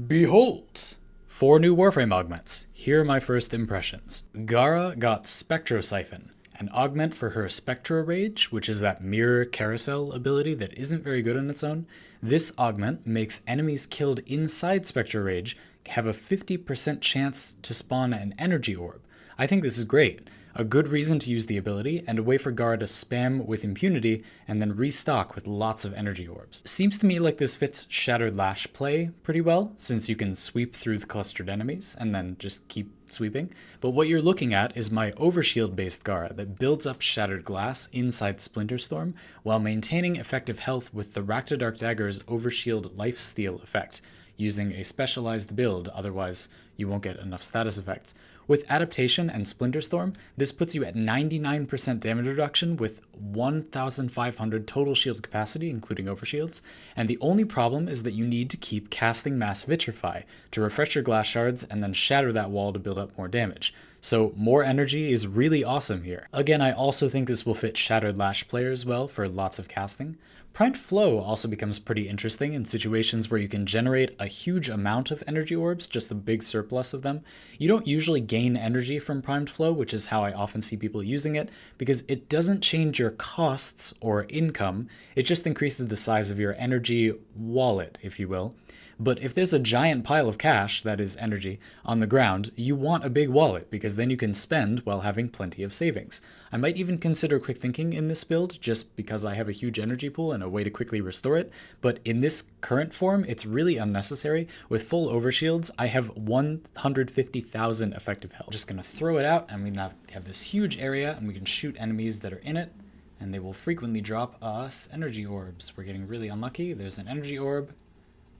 Behold! 4 new Warframe augments. Here are my first impressions. Gara got Spectrosiphon, an augment for her Spectra Rage, which is that mirror carousel ability that isn't very good on its own. This augment makes enemies killed inside Spectra Rage have a 50% chance to spawn an energy orb. I think this is great. A good reason to use the ability, and a way for Gara to spam with impunity and then restock with lots of energy orbs. Seems to me like this fits Shattered Lash play pretty well, since you can sweep through the clustered enemies and then just keep sweeping. But what you're looking at is my Overshield based Gara that builds up Shattered Glass inside Splinter Storm while maintaining effective health with the Raktadark Dagger's Overshield Lifesteal effect, using a specialized build, otherwise you won't get enough status effects. With Adaptation and Splinter Storm, this puts you at 99% damage reduction with 1,500 total shield capacity, including overshields, and the only problem is that you need to keep casting Mass Vitrify to refresh your glass shards and then shatter that wall to build up more damage. So more energy is really awesome here. Again, I also think this will fit Shattered Lash players well for lots of casting. Primed Flow also becomes pretty interesting in situations where you can generate a huge amount of energy orbs, just a big surplus of them. You don't usually gain energy from Primed Flow, which is how I often see people using it, because it doesn't change your costs or income, it just increases the size of your energy wallet, if you will. But if there's a giant pile of cash, that is energy, on the ground, you want a big wallet, because then you can spend while having plenty of savings. I might even consider quick thinking in this build, just because I have a huge energy pool and a way to quickly restore it, but in this current form, it's really unnecessary. With full overshields, I have 150,000 effective health. Just gonna throw it out, and we have this huge area, and we can shoot enemies that are in it, and they will frequently drop us energy orbs. We're getting really unlucky. There's an energy orb.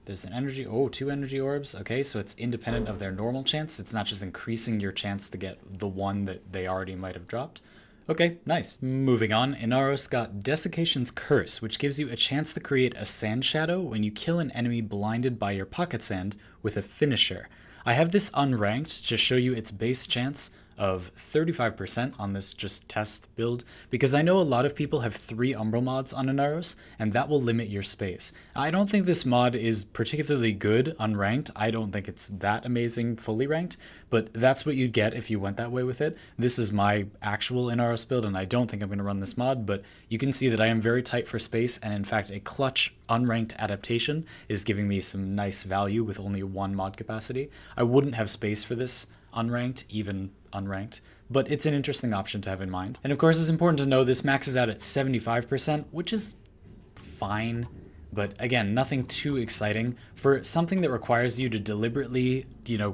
There's an energy, 2 energy orbs. Okay, so it's independent of their normal chance. It's not just increasing your chance to get the one that they already might have dropped. Okay, nice. Moving on, Inaros got Desiccation Z'curse, which gives you a chance to create a sand shadow when you kill an enemy blinded by your pocket sand with a finisher. I have this unranked to show you its base chance of 35% on this just test build, because I know a lot of people have 3 Umbral mods on Inaros, and that will limit your space. I don't think this mod is particularly good unranked. I don't think it's that amazing fully ranked, but that's what you'd get if you went that way with it. This is my actual Inaros build, and I don't think I'm going to run this mod, but you can see that I am very tight for space, and in fact a clutch unranked adaptation is giving me some nice value with only 1 mod capacity. I wouldn't have space for this unranked, even unranked, but it's an interesting option to have in mind. And of course, it's important to know this maxes out at 75%, which is fine, but again, nothing too exciting. For something that requires you to deliberately,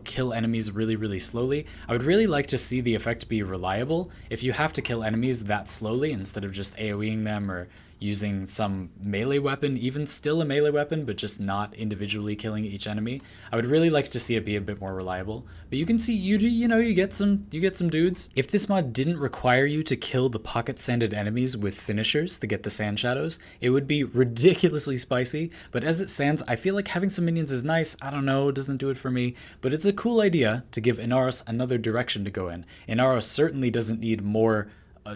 kill enemies really, really slowly, I would really like to see the effect be reliable. If you have to kill enemies that slowly, instead of just AoEing them or using some melee weapon, even still a melee weapon, but just not individually killing each enemy, I would really like to see it be a bit more reliable. But you can see, you get some dudes. If this mod didn't require you to kill the pocket sanded enemies with finishers to get the sand shadows, it would be ridiculously spicy. But as it stands, I feel like having some minions is nice. I don't know, it doesn't do it for me, but it's a cool idea to give Inaros another direction to go in. Inaros certainly doesn't need more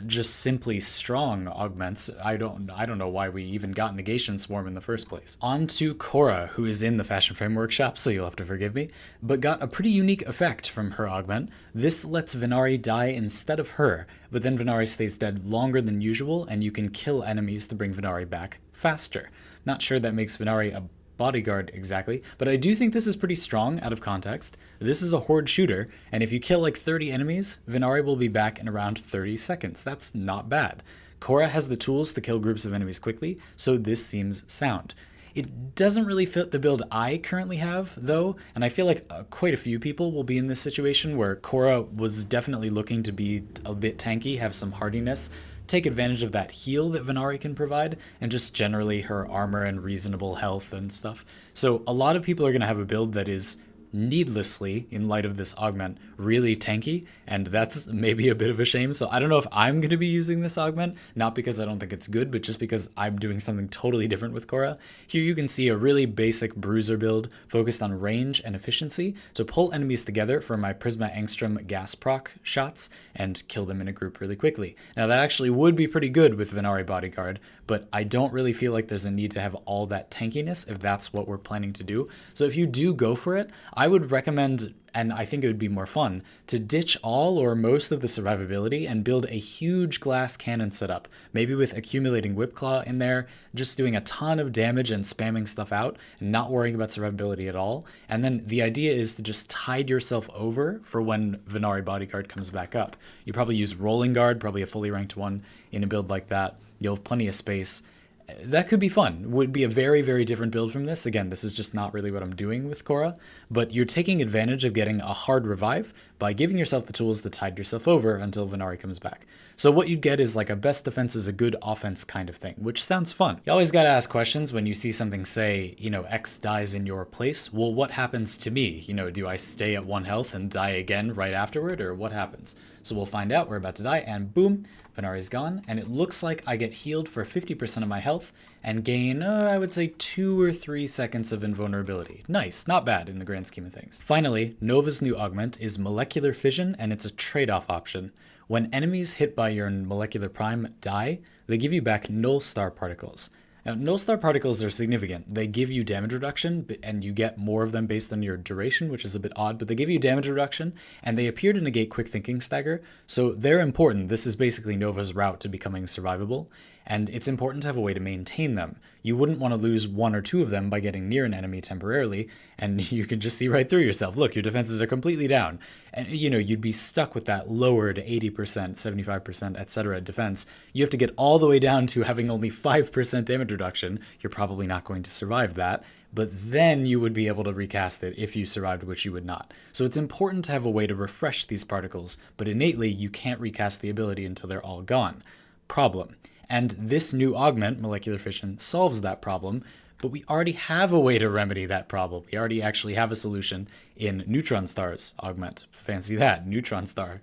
just simply strong augments. I don't know why we even got Negation Swarm in the first place. On to Khora, who is in the Fashion Frame Workshop, so you'll have to forgive me, but got a pretty unique effect from her augment. This lets Venari die instead of her, but then Venari stays dead longer than usual, and you can kill enemies to bring Venari back faster. Not sure that makes Venari a Bodyguard exactly, but I do think this is pretty strong out of context. This is a horde shooter, and if you kill like 30 enemies, Venari will be back in around 30 seconds. That's not bad. Khora has the tools to kill groups of enemies quickly, so this seems sound. It doesn't really fit the build I currently have, though, and I feel like quite a few people will be in this situation where Khora was definitely looking to be a bit tanky, have some hardiness, take advantage of that heal that Venari can provide, and just generally her armor and reasonable health and stuff. So a lot of people are going to have a build that is needlessly, in light of this augment, really tanky, and that's maybe a bit of a shame. So I don't know if I'm going to be using this augment, not because I don't think it's good, but just because I'm doing something totally different with Khora. Here you can see a really basic bruiser build focused on range and efficiency to pull enemies together for my Prisma Angstrom gas proc shots and kill them in a group really quickly. Now that actually would be pretty good with Venari Bodyguard, but I don't really feel like there's a need to have all that tankiness if that's what we're planning to do. So if you do go for it, I would recommend, and I think it would be more fun, to ditch all or most of the survivability and build a huge glass cannon setup, maybe with accumulating Whipclaw in there, just doing a ton of damage and spamming stuff out, and not worrying about survivability at all. And then the idea is to just tide yourself over for when Venari Bodyguard comes back up. You probably use Rolling Guard, probably a fully ranked one, in a build like that. You'll have plenty of space. That could be fun. Would be a very, very different build from this. Again, this is just not really what I'm doing with Khora, but you're taking advantage of getting a hard revive by giving yourself the tools to tide yourself over until Venari comes back. So what you'd get is like a best defense is a good offense kind of thing, which sounds fun. You always gotta ask questions when you see something say, X dies in your place. Well, what happens to me? Do I stay at 1 health and die again right afterward, or what happens? So we'll find out. We're about to die, and boom, Venari's gone, and it looks like I get healed for 50% of my health and gain, I would say 2 or 3 seconds of invulnerability. Nice, not bad in the grand scheme of things. Finally, Nova's new augment is Molecular Fission, and it's a trade-off option. When enemies hit by your molecular prime die, they give you back Null Star particles. Now, Null Star particles are significant. They give you damage reduction, and you get more of them based on your duration, which is a bit odd, but they give you damage reduction, and they appear to negate quick thinking stagger, so they're important. This is basically Nova's route to becoming survivable, and it's important to have a way to maintain them. You wouldn't want to lose 1 or 2 of them by getting near an enemy temporarily, and you can just see right through yourself. Look, your defenses are completely down. And, you'd be stuck with that lowered 80%, 75%, etc. defense. You have to get all the way down to having only 5% damage reduction. You're probably not going to survive that, but then you would be able to recast it if you survived, which you would not. So it's important to have a way to refresh these particles, but innately you can't recast the ability until they're all gone. Problem. And this new augment, Molecular Fission, solves that problem, but we already have a way to remedy that problem. We already actually have a solution in Neutron Star's augment. Fancy that, Neutron Star.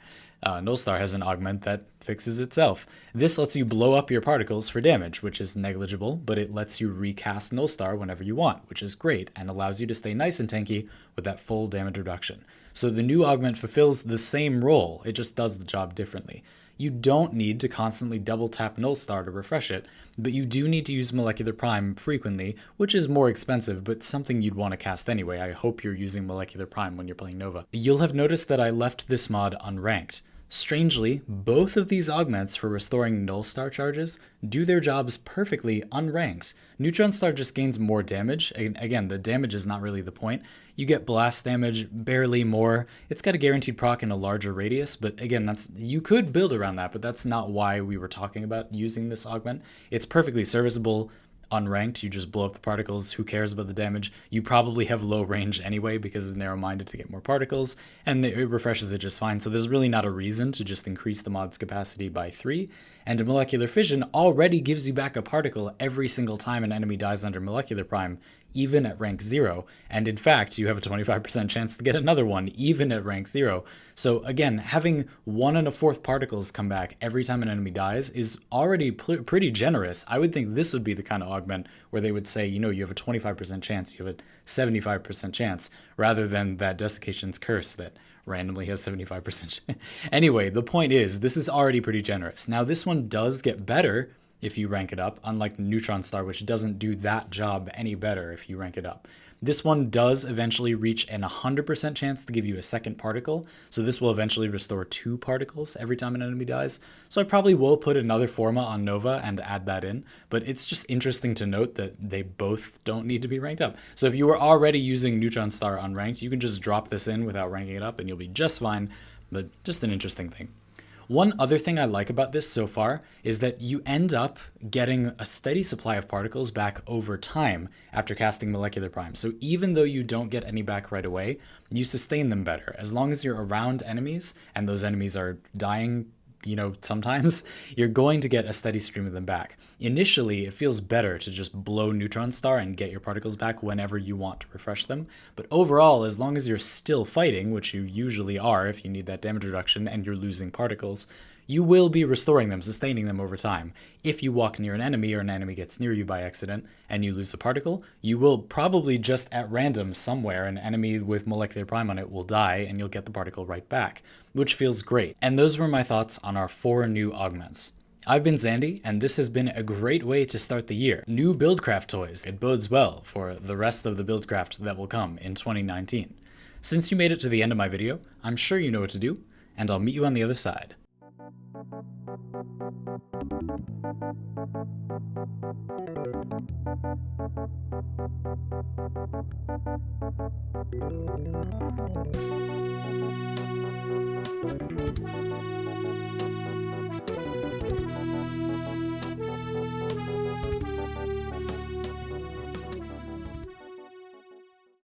Null Star has an augment that fixes itself. This lets you blow up your particles for damage, which is negligible, but it lets you recast Null Star whenever you want, which is great, and allows you to stay nice and tanky with that full damage reduction. So the new augment fulfills the same role, it just does the job differently. You don't need to constantly double tap Null Star to refresh it, but you do need to use Molecular Prime frequently, which is more expensive, but something you'd want to cast anyway. I hope you're using Molecular Prime when you're playing Nova. You'll have noticed that I left this mod unranked. Strangely, both of these augments for restoring Null Star charges do their jobs perfectly unranked. Neutron Star just gains more damage. Again, the damage is not really the point. You get blast damage, barely more. It's got a guaranteed proc in a larger radius, but again, you could build around that, but that's not why we were talking about using this augment. It's perfectly serviceable. Unranked, you just blow up the particles, who cares about the damage? You probably have low range anyway because of narrow-minded to get more particles, and it refreshes it just fine, so there's really not a reason to just increase the mod's capacity by 3, and a Molecular Fission already gives you back a particle every single time an enemy dies under Molecular Prime, even at rank 0, and in fact, you have a 25% chance to get another one, even at rank 0. So again, having 1 1/4 particles come back every time an enemy dies is already pretty generous. I would think this would be the kind of augment where they would say, you have a 25% chance, you have a 75% chance, rather than that Desiccation Z'curse that randomly has 75%. Anyway, the point is, this is already pretty generous. Now, this one does get better if you rank it up, unlike Neutron Star, which doesn't do that job any better if you rank it up. This one does eventually reach an 100% chance to give you a second particle, so this will eventually restore 2 particles every time an enemy dies. So I probably will put another Forma on Nova and add that in, but it's just interesting to note that they both don't need to be ranked up. So if you were already using Neutron Star unranked, you can just drop this in without ranking it up and you'll be just fine, but just an interesting thing. One other thing I like about this so far is that you end up getting a steady supply of particles back over time after casting Molecular Prime. So even though you don't get any back right away, you sustain them better. As long as you're around enemies and those enemies are dying, sometimes, you're going to get a steady stream of them back. Initially, it feels better to just blow Neutron Star and get your particles back whenever you want to refresh them. But overall, as long as you're still fighting, which you usually are if you need that damage reduction and you're losing particles, you will be restoring them, sustaining them over time. If you walk near an enemy or an enemy gets near you by accident and you lose a particle, you will probably just at random somewhere, an enemy with Molecular Prime on it will die and you'll get the particle right back, which feels great. And those were my thoughts on our 4 new augments. I've been Zandy, and this has been a great way to start the year. New buildcraft toys. It bodes well for the rest of the buildcraft that will come in 2019. Since you made it to the end of my video, I'm sure you know what to do, and I'll meet you on the other side.